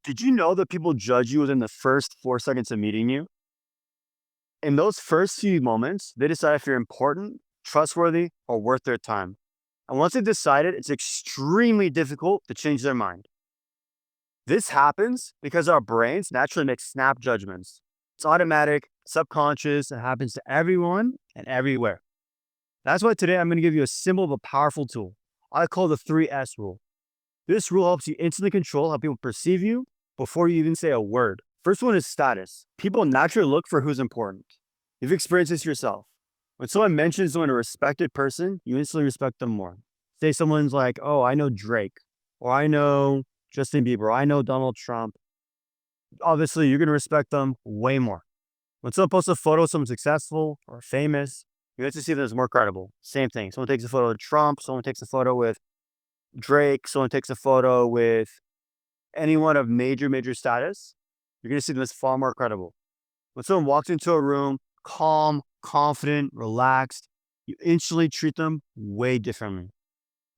Did you know that people judge you within the first 4 seconds of meeting you? In those first few moments, they decide if you're important, trustworthy, or worth their time. And once they've decided, it's extremely difficult to change their mind. This happens because our brains naturally make snap judgments. It's automatic, subconscious, it happens to everyone and everywhere. That's why today I'm going to give you a simple but powerful tool. I call the 3S rule. This rule helps you instantly control how people perceive you before you even say a word. First one is status. People naturally look for who's important. You've experienced this yourself. When someone mentions someone a respected person, you instantly respect them more. Say someone's like, oh, I know Drake, or I know Justin Bieber, or I know Donald Trump. Obviously, you're going to respect them way more. When someone posts a photo of someone successful or famous, you have to see them as more credible. Same thing. Someone takes a photo of Trump, someone takes a photo with Drake, someone takes a photo with anyone of major status, you're going to see them as far more credible. When someone walks into a room, calm, confident, relaxed, you instantly treat them way differently.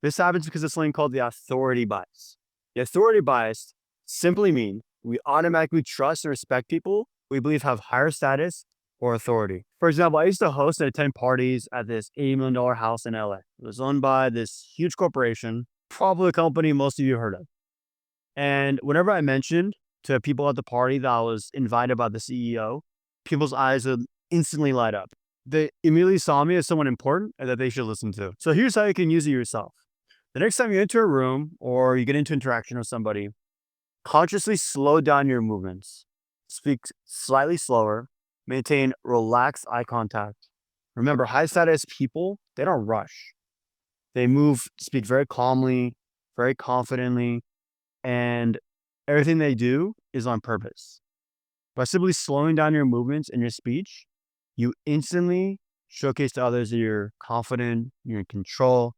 This happens because of something called the authority bias. The authority bias simply means we automatically trust and respect people we believe have higher status or authority. For example, I used to host and attend parties at this $80 million house in LA. It was owned by this huge corporation, probably a company most of you heard of. And whenever I mentioned to people at the party that I was invited by the CEO, people's eyes would instantly light up. They immediately saw me as someone important and that they should listen to. So here's how you can use it yourself. The next time you enter a room or you get into interaction with somebody, consciously slow down your movements. Speak slightly slower. Maintain relaxed eye contact. Remember, high status people, they don't rush. They speak very calmly, very confidently, and everything they do is on purpose. By simply slowing down your movements and your speech, you instantly showcase to others that you're confident, you're in control,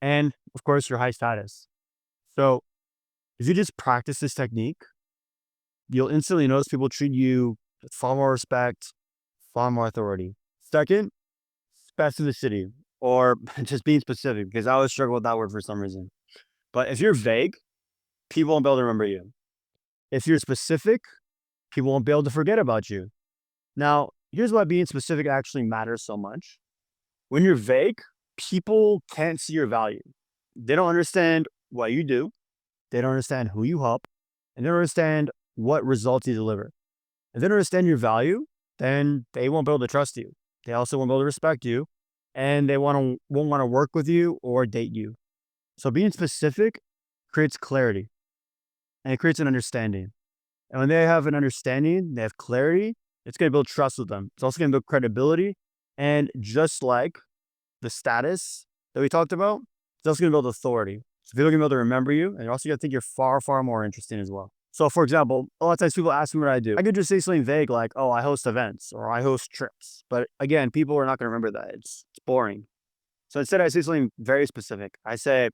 and of course, your high status. So if you just practice this technique, you'll instantly notice people treat you with far more respect, far more authority. Second, specificity, or just being specific, because I always struggle with that word for some reason. But if you're vague, people won't be able to remember you. If you're specific, people won't be able to forget about you. Now, here's why being specific actually matters so much. When you're vague, people can't see your value. They don't understand what you do. They don't understand who you help. And they don't understand what results you deliver. If they don't understand your value, then they won't be able to trust you. They also won't be able to respect you. And they won't want to work with you or date you. So being specific creates clarity and it creates an understanding. And when they have an understanding, they have clarity, it's going to build trust with them. It's also going to build credibility. And just like the status that we talked about, it's also going to build authority. So people are going to be able to remember you, and you're also going to think you're far more interesting as well. So for example, a lot of times people ask me what I do. I could just say something vague like, oh, I host events or I host trips. But again, people are not going to remember that. It's boring. So instead I say something very specific. I say,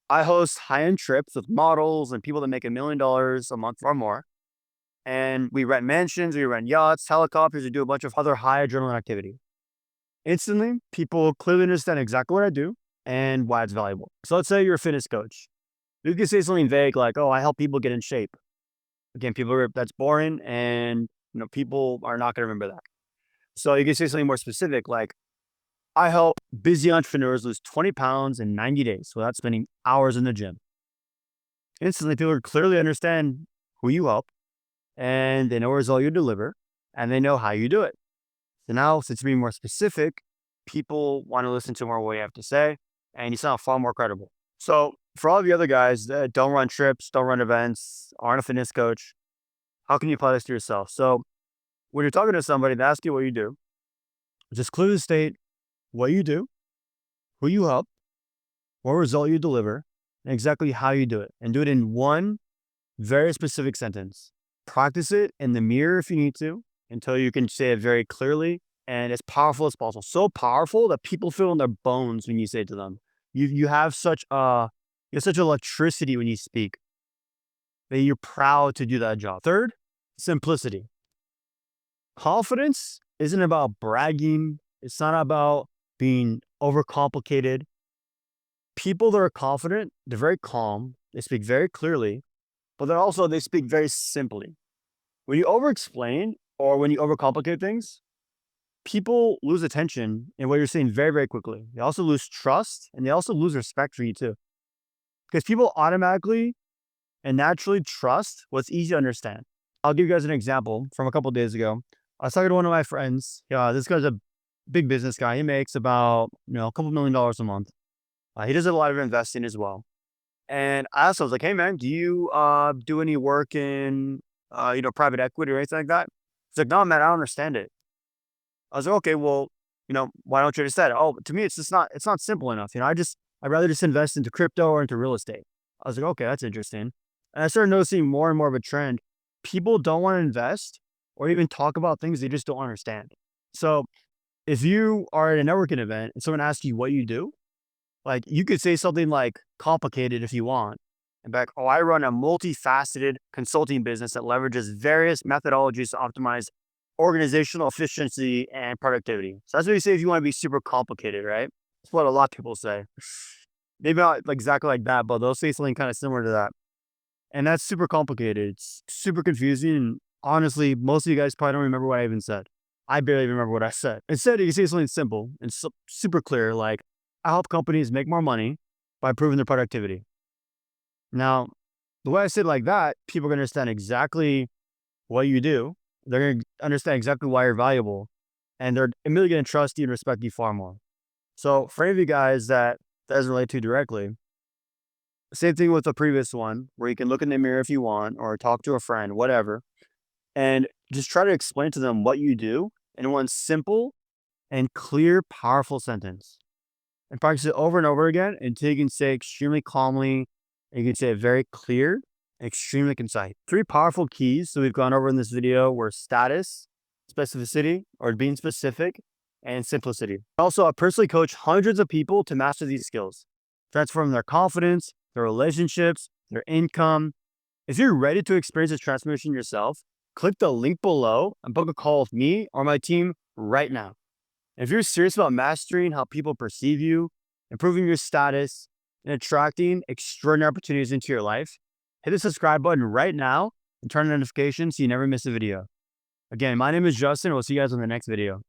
I host high-end trips with models and people that make $1 million a month or more. And we rent mansions, we rent yachts, helicopters, we do a bunch of other high adrenaline activity. Instantly, people clearly understand exactly what I do and why it's valuable. So let's say you're a fitness coach. You can say something vague like, oh, I help people get in shape. Again, that's boring and people are not going to remember that. So you can say something more specific like, I help busy entrepreneurs lose 20 pounds in 90 days without spending hours in the gym. Instantly, people clearly understand who you help and they know what result you deliver and they know how you do it. So now, since you're being more specific, people want to listen to more what you have to say and you sound far more credible. So for all of the other guys that don't run trips, don't run events, aren't a fitness coach, how can you apply this to yourself? So when you're talking to somebody, they ask you what you do, just clearly state what you do, who you help, what result you deliver, and exactly how you do it. And do it in one very specific sentence. Practice it in the mirror if you need to until you can say it very clearly and as powerful as possible. So powerful that people feel in their bones when you say it to them. You have such electricity when you speak that you're proud to do that job. Third, simplicity. Confidence isn't about bragging. It's not about being overcomplicated. People that are confident, they're very calm. They speak very clearly, but then also they speak very simply. When you over explain or when you overcomplicate things, people lose attention in what you're saying very, very quickly. They also lose trust and they also lose respect for you too. Because people automatically and naturally trust what's easy to understand. I'll give you guys an example from a couple of days ago. I was talking to one of my friends. Yeah, this guy's a big business guy. He makes about, a couple $1 million a month. He does a lot of investing as well. And I asked him, I was like, hey man, do you do any work in private equity or anything like that? He's like, no, man, I don't understand it. I was like, okay, well, why don't you understand it? Oh, to me, it's not simple enough. I'd rather just invest into crypto or into real estate. I was like, okay, that's interesting. And I started noticing more and more of a trend. People don't want to invest or even talk about things they just don't understand. So if you are at a networking event and someone asks you what you do, like you could say something like complicated if you want. And back, oh, I run a multifaceted consulting business that leverages various methodologies to optimize organizational efficiency and productivity. So that's what you say if you want to be super complicated, right? That's what a lot of people say. Maybe not like exactly like that, but they'll say something kind of similar to that. And that's super complicated. It's super confusing. And honestly, most of you guys probably don't remember what I even said. I barely remember what I said. Instead, you can say something simple and super clear, like I help companies make more money by improving their productivity. Now, the way I say it like that, people are going to understand exactly what you do. They're going to understand exactly why you're valuable. And they're immediately going to trust you and respect you far more. So for any of you guys that doesn't relate to directly, same thing with the previous one, where you can look in the mirror if you want, or talk to a friend, whatever, and just try to explain to them what you do in one simple and clear, powerful sentence. And practice it over and over again until you can say extremely calmly, and you can say it very clear, extremely concise. 3 powerful keys that we've gone over in this video were status, specificity, or being specific, and simplicity. Also, I personally coach hundreds of people to master these skills, transform their confidence, their relationships, their income. If you're ready to experience this transformation yourself, click the link below and book a call with me or my team right now. If you're serious about mastering how people perceive you, improving your status, and attracting extraordinary opportunities into your life, hit the subscribe button right now and turn on notifications so you never miss a video. Again, my name is Justin. We'll see you guys on the next video.